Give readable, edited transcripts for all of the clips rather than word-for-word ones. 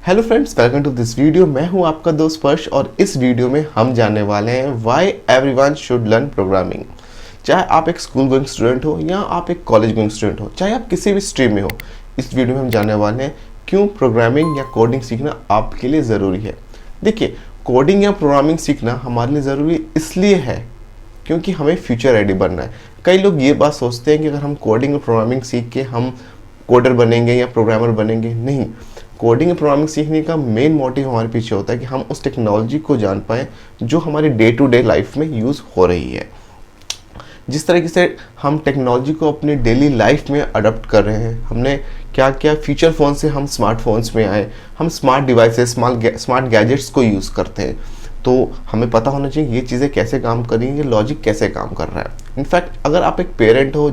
Hello friends, welcome to this video. मैं हूं आपका दोस्त स्पर्श और इस वीडियो में हम जानने वाले हैं why everyone should learn programming. चाहे आप एक स्कूल गोइंग स्टूडेंट हो या आप एक कॉलेज गोइंग स्टूडेंट हो, चाहे आप किसी भी स्ट्रीम में हो, इस वीडियो में हम जानने वाले हैं क्यों प्रोग्रामिंग या कोडिंग सीखना आपके लिए ज़रूरी है। देखिए, कोडिंग या प्रोग्रामिंग सीखना हमारे लिए ज़रूरी इसलिए है क्योंकि हमें फ्यूचर रेडी बनना है। कई लोग ये बात सोचते हैं कि अगर हम कोडिंग और प्रोग्रामिंग सीख के हम कोडर बनेंगे या प्रोग्रामर बनेंगे। नहीं, कोडिंग और प्रोग्रामिंग सीखने का मेन मोटिव हमारे पीछे होता है कि हम उस टेक्नोलॉजी को जान पाएँ जो हमारी डे टू डे लाइफ में यूज़ हो रही है। जिस तरीके से हम टेक्नोलॉजी को अपनी डेली लाइफ में अडॉप्ट कर रहे हैं, हमने क्या क्या फीचर फ़ोन से हम स्मार्टफोन्स में आए, हम स्मार्ट डिवाइसेस स्मार्ट गैजेट्स को यूज़ करते हैं, तो हमें पता होना चाहिए ये चीज़ें कैसे काम कर रही हैं, ये लॉजिक कैसे काम कर रहा है। इनफैक्ट अगर आप एक पेरेंट हो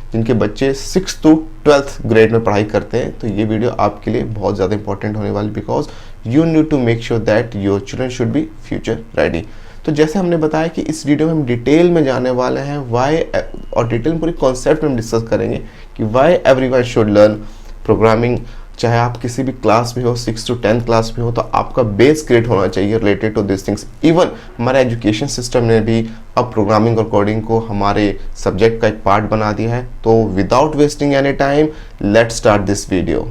जिनके बच्चे 6th to 12th ग्रेड में पढ़ाई करते हैं, तो ये वीडियो आपके लिए बहुत ज़्यादा इंपॉर्टेंट होने वाली, because you need to make sure that your children should be future ready. तो जैसे हमने बताया कि इस वीडियो में हम डिटेल में जाने वाले हैं वाई, और डिटेल में पूरी कॉन्सेप्ट में हम डिस्कस करेंगे कि why everyone should learn programming. चाहे आप किसी भी क्लास में हो, 6th to 10th क्लास में हो, तो आपका बेस क्रिएट होना चाहिए related to this things. Even हमारे एजुकेशन सिस्टम ने भी अब प्रोग्रामिंग और कोडिंग को हमारे सब्जेक्ट का एक पार्ट बना दिया है। तो without wasting any time, let's start this video.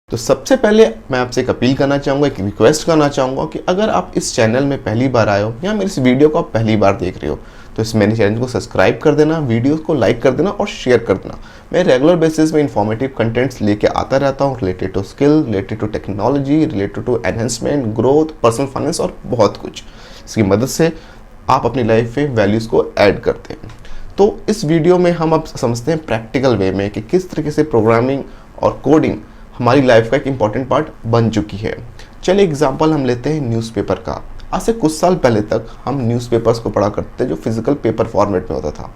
तो सबसे पहले मैं आपसे एक अपील करना चाहूँगा, एक रिक्वेस्ट करना चाहूँगा कि अगर आप इस चैनल में पहली बार आए हो या मेरे इस वीडियो को आप पहली बार देख रहे हो, तो इस मेरे चैनल को सब्सक्राइब कर देना, वीडियो को लाइक कर देना और शेयर कर देना। मैं रेगुलर बेसिस में इंफॉर्मेटिव कंटेंट्स लेके आता रहता हूँ related to skill, related to technology, related to enhancement, growth, personal finance और बहुत कुछ। इसकी मदद से आप अपनी लाइफ में वैल्यूज़ को ऐड करते हैं। तो इस वीडियो में हम अब समझते हैं प्रैक्टिकल वे में कि किस तरीके से प्रोग्रामिंग और कोडिंग हमारी लाइफ का एक इम्पॉर्टेंट पार्ट बन चुकी है। चलिए एग्जांपल हम लेते हैं न्यूज़पेपर का। आज से कुछ साल पहले तक हम न्यूज़पेपर्स को पढ़ा करते थे जो फिजिकल पेपर फॉर्मेट में होता था।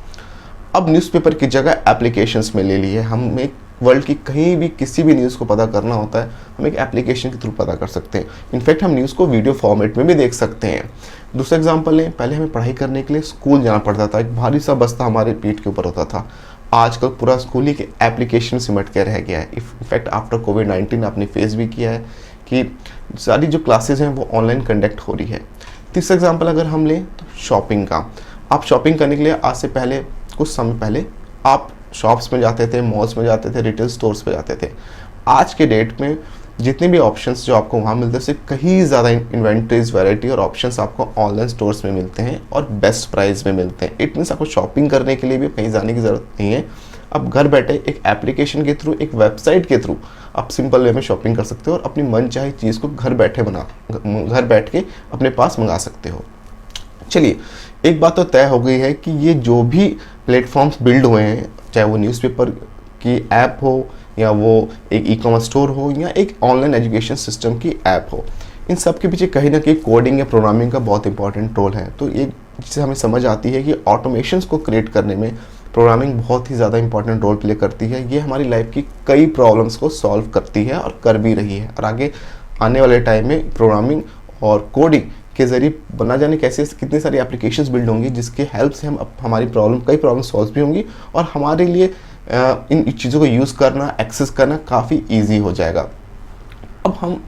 अब न्यूज़पेपर की जगह एप्लीकेशंस में ले ली है। हम एक वर्ल्ड की कहीं भी किसी भी न्यूज़ को पता करना होता है, हम एक एप्लीकेशन के थ्रू पता कर सकते हैं। इनफैक्ट हम न्यूज़ को वीडियो फॉर्मेट में भी देख सकते हैं। दूसरा एग्जाम्पल लें, पहले हमें पढ़ाई करने के लिए स्कूल जाना पड़ता था, एक भारी सा बस्ता हमारे पीठ के ऊपर होता था। आजकल पूरा स्कूल ही के एप्लीकेशन सिमट के रह गया है। इनफैक्ट आफ्टर कोविड-19 आपने फेस भी किया है कि सारी जो क्लासेस हैं वो ऑनलाइन कंडक्ट हो रही है। तीसरा एग्जांपल अगर हम लें तो शॉपिंग का। आप शॉपिंग करने के लिए आज से पहले, कुछ समय पहले, आप शॉप्स में जाते थे, मॉल्स में जाते थे, रिटेल स्टोर्स पे जाते थे। आज के डेट में जितने भी ऑप्शंस जो आपको वहाँ मिलते हैं, उससे कहीं ज़्यादा इन्वेंटरीज, वैरायटी और ऑप्शंस आपको ऑनलाइन स्टोर्स में मिलते हैं और बेस्ट प्राइस में मिलते हैं। इट मीन्स आपको शॉपिंग करने के लिए भी कहीं जाने की ज़रूरत नहीं है। अब घर बैठे एक एप्लीकेशन के थ्रू, एक वेबसाइट के थ्रू आप सिंपल वे में शॉपिंग कर सकते हो और अपनी मन चाहे चीज़ को घर बैठ के अपने पास मंगा सकते हो। चलिए, एक बात तो तय हो गई है कि ये जो भी प्लेटफॉर्म्स बिल्ड हुए हैं, चाहे वो न्यूज़पेपर की ऐप हो या वो एक ई-कॉमर्स स्टोर हो या एक ऑनलाइन एजुकेशन सिस्टम की ऐप हो, इन सब के पीछे कहीं ना कहीं कोडिंग या प्रोग्रामिंग का बहुत इंपॉर्टेंट रोल है। तो ये जिससे हमें समझ आती है कि ऑटोमेशंस को क्रिएट करने में प्रोग्रामिंग बहुत ही ज़्यादा इंपॉर्टेंट रोल प्ले करती है। ये हमारी लाइफ की कई प्रॉब्लम्स को सॉल्व करती है और कर भी रही है, और आगे आने वाले टाइम में प्रोग्रामिंग और कोडिंग के ज़रिए बना जाने कैसे कितनी सारी एप्लीकेशंस बिल्ड होंगी जिसके हेल्प से हम हमारी कई प्रॉब्लम सॉल्व भी होंगी और हमारे लिए इन चीज़ों को यूज़ करना, एक्सेस करना काफ़ी ईजी हो जाएगा। अब हम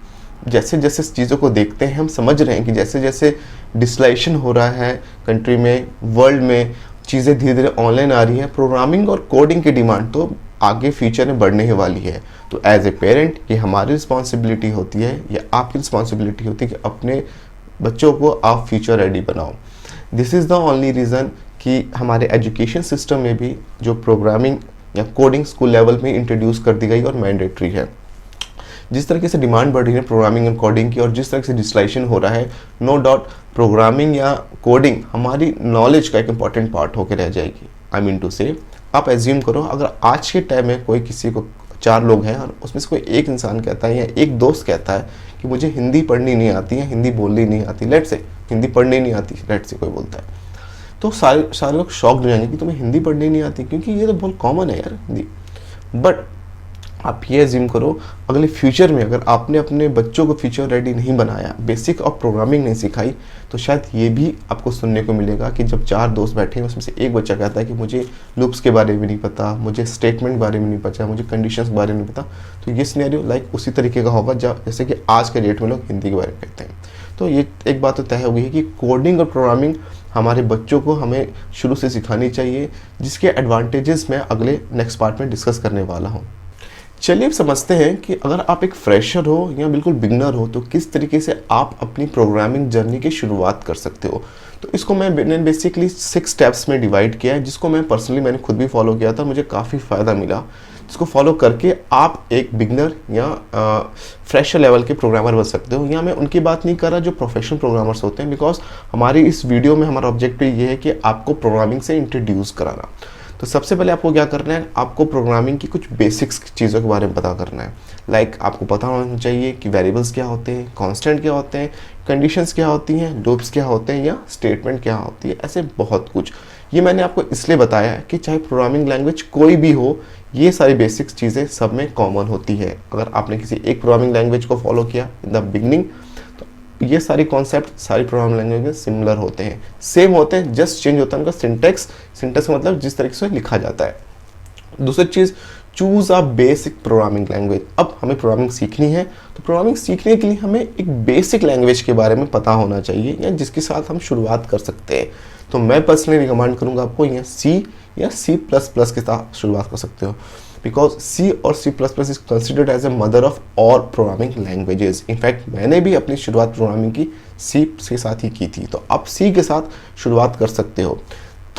जैसे जैसे चीज़ों को देखते हैं, हम समझ रहे हैं कि जैसे जैसे डिजिटलाइजेशन हो रहा है कंट्री में, वर्ल्ड में, चीज़ें धीरे धीरे ऑनलाइन आ रही हैं, प्रोग्रामिंग और कोडिंग की डिमांड तो आगे फ्यूचर में बढ़ने ही वाली है। तो एज ए पेरेंट ये हमारी रिस्पॉन्सिबिलिटी होती है या आपकी रिस्पॉन्सिबिलिटी होती है कि अपने बच्चों को आप फ्यूचर रेडी बनाओ। This is the only reason कि हमारे एजुकेशन सिस्टम में भी जो प्रोग्रामिंग या कोडिंग स्कूल लेवल में इंट्रोड्यूस कर दी गई और मैंडेटरी है। जिस तरीके से डिमांड बढ़ रही है प्रोग्रामिंग और कोडिंग की और जिस तरह से डिजिटलाइजेशन हो रहा है, नो डाउट प्रोग्रामिंग या कोडिंग हमारी नॉलेज का एक इम्पॉर्टेंट पार्ट होकर रह जाएगी। आई मीन टू से, आप एज्यूम करो अगर आज के टाइम में कोई किसी को 4 लोग हैं और उसमें से कोई एक इंसान कहता है या एक दोस्त कहता है कि मुझे हिंदी पढ़नी नहीं आती है, हिंदी बोलनी नहीं आती, लेट्स से हिंदी पढ़नी नहीं आती, लेट्स से कोई बोलता है, तो सारे लोग शॉक्ड हो जाएंगे कि तुम्हें हिंदी पढ़नी नहीं आती, क्योंकि ये तो बहुत कॉमन है यार हिंदी। बट आप ये एज्यूम करो अगले फ्यूचर में अगर आपने अपने बच्चों को फ्यूचर रेडी नहीं बनाया, बेसिक ऑफ प्रोग्रामिंग नहीं सिखाई, तो शायद ये भी आपको सुनने को मिलेगा कि जब 4 दोस्त बैठे हैं उसमें से एक बच्चा कहता है कि मुझे लूप्स के बारे में नहीं पता, मुझे स्टेटमेंट के बारे में नहीं पता, मुझे कंडीशंस के बारे में नहीं पता। तो ये सिनेरियो लाइक उसी तरीके का होगा जैसे कि आज के डेट में लोग हिंदी के बारे में कहते हैं। तो ये एक बात तो तय हो गई है कि कोडिंग और प्रोग्रामिंग हमारे बच्चों को हमें शुरू से सिखानी चाहिए, जिसके एडवांटेजेस मैं अगले नेक्स्ट पार्ट में डिस्कस करने वाला हूँ। चलिए अब समझते हैं कि अगर आप एक फ्रेशर हो या बिल्कुल बिगनर हो तो किस तरीके से आप अपनी प्रोग्रामिंग जर्नी की शुरुआत कर सकते हो। तो इसको मैंने बेसिकली 6 स्टेप्स में डिवाइड किया है, जिसको मैंने खुद भी फॉलो किया था, मुझे काफ़ी फ़ायदा मिला। जिसको फॉलो करके आप एक बिगनर या फ्रेशर लेवल के प्रोग्रामर बन सकते हो। या मैं उनकी बात नहीं कर रहा जो प्रोफेशनल प्रोग्रामर्स होते हैं, बिकॉज हमारी इस वीडियो में हमारा ऑब्जेक्टिव ये है कि आपको प्रोग्रामिंग से इंट्रोड्यूस कराना। तो सबसे पहले आपको क्या करना है, आपको प्रोग्रामिंग की कुछ बेसिक्स चीज़ों के बारे में पता करना है। लाइक आपको पता होना चाहिए कि वेरिएबल्स क्या होते हैं, कांस्टेंट क्या होते हैं, कंडीशंस क्या होती हैं, लूप्स क्या होते हैं या स्टेटमेंट क्या होती है, ऐसे बहुत कुछ। ये मैंने आपको इसलिए बताया है कि चाहे प्रोग्रामिंग लैंग्वेज कोई भी हो, ये सारी बेसिक्स चीज़ें सब में कॉमन होती है। अगर आपने किसी एक प्रोग्रामिंग लैंग्वेज को फॉलो किया इन द बिगनिंग, ये सारी कॉन्सेप्ट सारी प्रोग्रामिंग लैंग्वेज में सिमिलर होते हैं, सेम होते हैं, जस्ट चेंज होता है उनका सिंटेक्स। सिंटेक्स मतलब जिस तरीके से लिखा जाता है। दूसरी चीज़, choose a basic programming language. अब हमें प्रोग्रामिंग सीखनी है, तो प्रोग्रामिंग सीखने के लिए हमें एक बेसिक लैंग्वेज के बारे में पता होना चाहिए या जिसके साथ हम शुरुआत कर सकते हैं। तो मैं पर्सनली रिकमेंड करूँगा आपको या C या C++ के साथ शुरुआत कर सकते हो, बिकॉज C और C++ is considered as a mother of all programming languages. In fact मैंने भी अपनी शुरुआत प्रोग्रामिंग की C के साथ ही की थी, तो आप C के साथ शुरुआत कर सकते हो।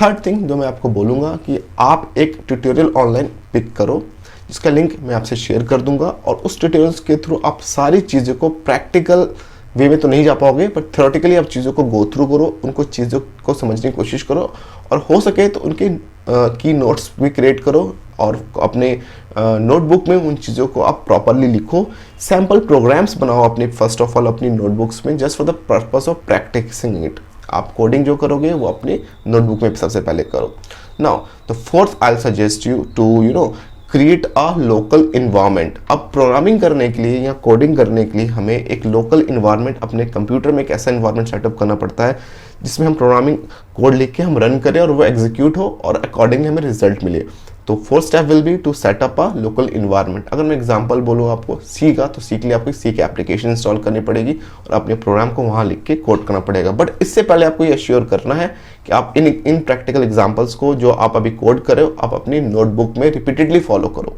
थर्ड थिंग जो मैं आपको बोलूँगा कि आप एक ट्यूटोरियल ऑनलाइन पिक करो, जिसका लिंक मैं आपसे शेयर कर दूंगा, और उस ट्यूटोरियल्स के थ्रू आप सारी चीज़ों को प्रैक्टिकल वे में तो नहीं जा पाओगे, बट थ्योरेटिकली आप चीज़ों को गो थ्रू करो, उनको चीज़ों को समझने की कोशिश करो, और हो सके तो उनके की नोट्स भी क्रिएट करो और अपने नोटबुक में उन चीज़ों को आप प्रॉपरली लिखो। सैम्पल प्रोग्राम्स बनाओ अपने फर्स्ट ऑफ ऑल अपनी नोटबुक्स में, just for the purpose of practicing it. आप कोडिंग जो करोगे वो अपनी नोटबुक में सबसे पहले करो। Now the fourth I suggest you to create a local environment. अब प्रोग्रामिंग करने के लिए या कोडिंग करने के लिए हमें एक लोकल इन्वायरमेंट अपने कंप्यूटर में एक ऐसा इन्वायरमेंट सेटअप करना पड़ता है जिसमें हम प्रोग्रामिंग कोड लिख के हम रन करें और वो एग्जीक्यूट हो और अकॉर्डिंगली हमें रिजल्ट मिले। तो fourth step will be to set up a local environment. अगर मैं एग्जांपल बोलूँ आपको सी का, तो सी के लिए आपको सी की एप्लीकेशन इंस्टॉल करनी पड़ेगी और अपने प्रोग्राम को वहाँ लिख के कोड करना पड़ेगा। बट इससे पहले आपको ये एश्योर करना है कि आप इन प्रैक्टिकल एग्जाम्पल्स को जो आप अभी कोड करे हो आप अपनी नोटबुक में रिपीटेडली फॉलो करो।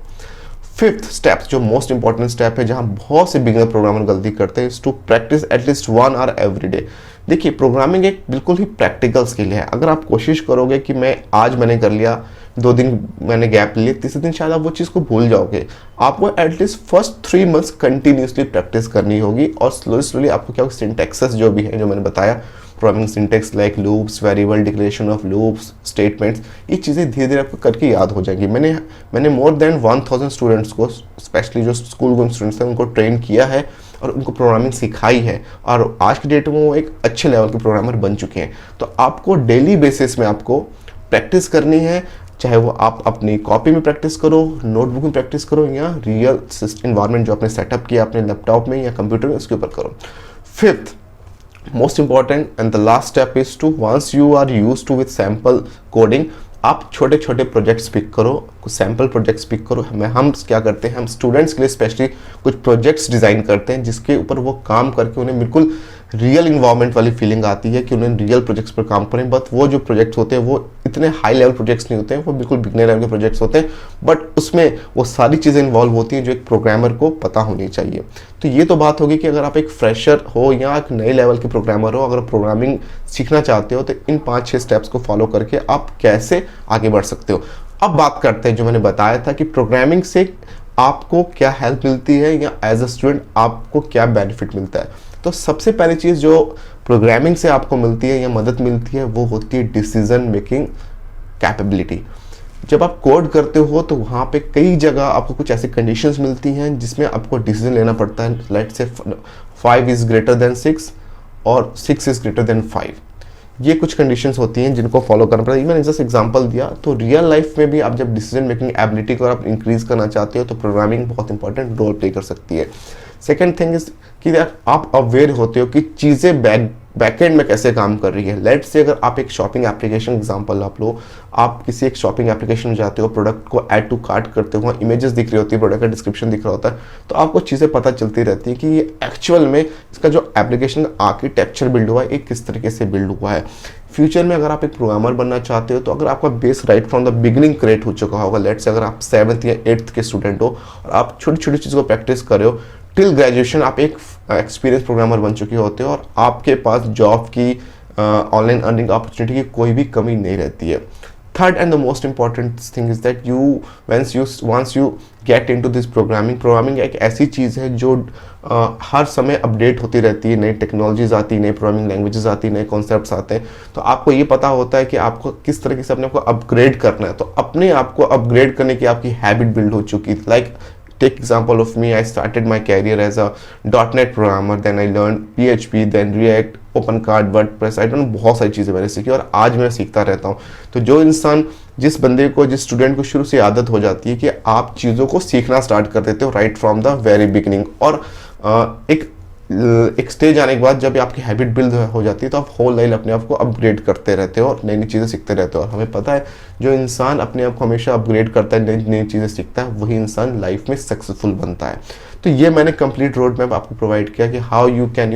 फिफ्थ स्टेप जो मोस्ट इंपॉर्टेंट स्टेप है, जहां बहुत से बिगिनर प्रोग्रामर गलती करते हैं, is to practice at least 1 hour every day. देखिए प्रोग्रामिंग एक बिल्कुल ही प्रैक्टिकल स्किल है। अगर आप कोशिश करोगे कि आज मैंने कर लिया, 2 दिन मैंने गैप लिया, तीसरे दिन शायद आप वो चीज़ को भूल जाओगे। आपको at least first 3 months continuously practice करनी होगी और स्लोली आपको क्या सिंटैक्सेस जो भी है जो मैंने बताया, programming syntax like loops, variable, declaration of loops, statements, ये चीज़ें धीरे धीरे आपको करके याद हो जाएंगी। मैंने मोर देन 1000 स्टूडेंट्स को, स्पेशली जो स्कूल गोइंग स्टूडेंट्स हैं, उनको ट्रेन किया है और उनको प्रोग्रामिंग सिखाई है और आज की डेट में वो एक अच्छे लेवल के प्रोग्रामर बन चुके हैं। तो आपको डेली बेसिस में आपको प्रैक्टिस करनी है, चाहे वो आप अपनी कॉपी में प्रैक्टिस करो, नोटबुक में प्रैक्टिस करो या रियल इन्वायरमेंट जो आपने सेटअप किया अपने लैपटॉप में या कंप्यूटर में उसके ऊपर करो। Fifth most important and the last step is to once you are used to with sample coding, आप छोटे छोटे प्रोजेक्ट्स पिक करो, कुछ सैम्पल प्रोजेक्ट्स पिक करो। हम क्या करते हैं, हम स्टूडेंट्स के लिए स्पेशली कुछ प्रोजेक्ट्स डिज़ाइन करते हैं जिसके ऊपर वो काम करके उन्हें बिल्कुल रियल इन्वायरमेंट वाली फीलिंग आती है कि उन्हें रियल प्रोजेक्ट्स पर काम करें। बट वो जो प्रोजेक्ट्स होते हैं वो इतने हाई लेवल प्रोजेक्ट्स नहीं होते हैं, वो बिल्कुल बिगनर लेवल के प्रोजेक्ट्स होते हैं, बट उसमें वो सारी चीज़ें इन्वॉल्व होती हैं जो एक प्रोग्रामर को पता होनी चाहिए। तो ये तो बात होगी कि अगर आप एक फ्रेशर हो या एक नए लेवल के प्रोग्रामर हो, अगर प्रोग्रामिंग सीखना चाहते हो तो इन 5-6 स्टेप्स को फॉलो करके आप कैसे आगे बढ़ सकते हो। अब बात करते हैं जो मैंने बताया था कि प्रोग्रामिंग से आपको क्या हेल्प मिलती है या एज अ स्टूडेंट आपको क्या बेनिफिट मिलता है। तो सबसे पहली चीज़ जो प्रोग्रामिंग से आपको मिलती है या मदद मिलती है वो होती है डिसीजन मेकिंग कैपेबिलिटी। जब आप कोड करते हो तो वहाँ पे कई जगह आपको कुछ ऐसी कंडीशंस मिलती हैं जिसमें आपको डिसीजन लेना पड़ता है। Let's say 5 is greater than 6 और 6 इज़ ग्रेटर देन 5। ये कुछ कंडीशंस होती हैं जिनको फॉलो करना पड़ता है। मैंने जस्ट एग्जांपल दिया, तो रियल लाइफ में भी आप जब डिसीजन मेकिंग एबिलिटी को आप इंक्रीज करना चाहते हो तो प्रोग्रामिंग बहुत इंपॉर्टेंट रोल प्ले कर सकती है। सेकेंड थिंग इज कि आप अवेयर होते हो कि चीज़ें बैकएंड में कैसे काम कर रही है। लेट्स से अगर आप एक शॉपिंग एप्लीकेशन एग्जांपल आप लो, आप किसी एक शॉपिंग एप्लीकेशन में जाते हो, प्रोडक्ट को ऐड टू कार्ट करते हो, इमेजेस दिख रही होती है, प्रोडक्ट का डिस्क्रिप्शन दिख रहा होता है, तो आपको चीज़ें पता चलती रहती है कि ये एक्चुअल में इसका जो एप्लीकेशन आर्किटेक्चर बिल्ड हुआ है ये किस तरीके से बिल्ड हुआ है। फ्यूचर में अगर आप एक प्रोग्रामर बनना चाहते हो तो अगर आपका base right from the beginning create हो चुका होगा, लेट्स से अगर आप 7th या 8th के स्टूडेंट हो और आप छोटी छोटी चीज़ों को प्रैक्टिस कर रहे हो, टिल ग्रेजुएशन आप एक एक्सपीरियंस प्रोग्रामर बन चुके होते हो और आपके पास जॉब की ऑनलाइन अर्निंग अपॉर्चुनिटी की कोई भी कमी नहीं रहती है। Third and the most important thing is that once you get into this programming एक ऐसी चीज़ है जो हर समय अपडेट होती रहती है, नई टेक्नोलॉजीज आती है, नई प्रोग्रामिंग लैंग्वेजेस आती है, नए कॉन्सेप्ट्स आते हैं, तो आपको ये पता होता है कि आपको किस तरीके से अपने आप को अपग्रेड करना है। तो अपने आप को अपग्रेड करने की आपकी हैबिट बिल्ड हो चुकी है। Like take example of me, I started my career as a .NET programmer, then I learned PHP, then React, OpenCart, WordPress, I don't know, बहुत सारी चीज़ें मैंने सीखी और आज मैं सीखता रहता हूँ। तो जो इंसान, जिस बंदे को, जिस स्टूडेंट को शुरू से आदत हो जाती है कि आप चीज़ों को सीखना स्टार्ट कर देते हो right from the very beginning, और एक स्टेज आने के बाद जब आपकी हैबिट बिल्ड हो जाती है तो आप होल लाइफ अपने आप को अपग्रेड करते रहते हो और नई नई चीज़ें सीखते रहते हो। और हमें पता है जो इंसान अपने आप को हमेशा अपग्रेड करता है, नई नई चीज़ें सीखता है, वही इंसान लाइफ में सक्सेसफुल बनता है। तो ये मैंने कंप्लीट रोड मैप आपको प्रोवाइड किया कि how you can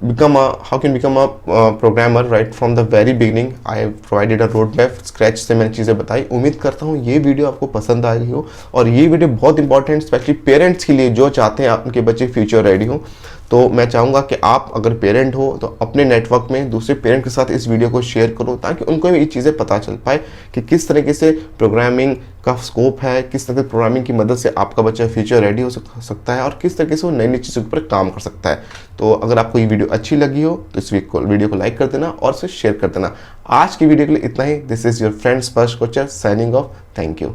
become a programmer right from the very beginning. I have provided a roadmap, scratch से मैंने चीज़ें बताई। उम्मीद करता हूँ ये वीडियो आपको पसंद आ रही हो और ये वीडियो बहुत इंपॉर्टेंट स्पेशली पेरेंट्स के लिए जो चाहते हैं उनके बच्चे फ्यूचर रेडी हो। तो मैं चाहूँगा कि आप अगर पेरेंट हो तो अपने नेटवर्क में दूसरे पेरेंट के साथ इस वीडियो को शेयर करो ताकि उनको भी ये चीज़ें पता चल पाए कि किस तरीके से प्रोग्रामिंग का स्कोप है, किस तरह से प्रोग्रामिंग की मदद से आपका बच्चा फ्यूचर रेडी हो सकता है और किस तरीके से वो नई नई चीज़ों पर काम कर सकता है। तो अगर आपको ये वीडियो अच्छी लगी हो तो इस वीडियो को लाइक कर देना और इसे शेयर कर देना। आज की वीडियो के लिए इतना ही। This is your friend Sparsh Kochar signing off. Thank you.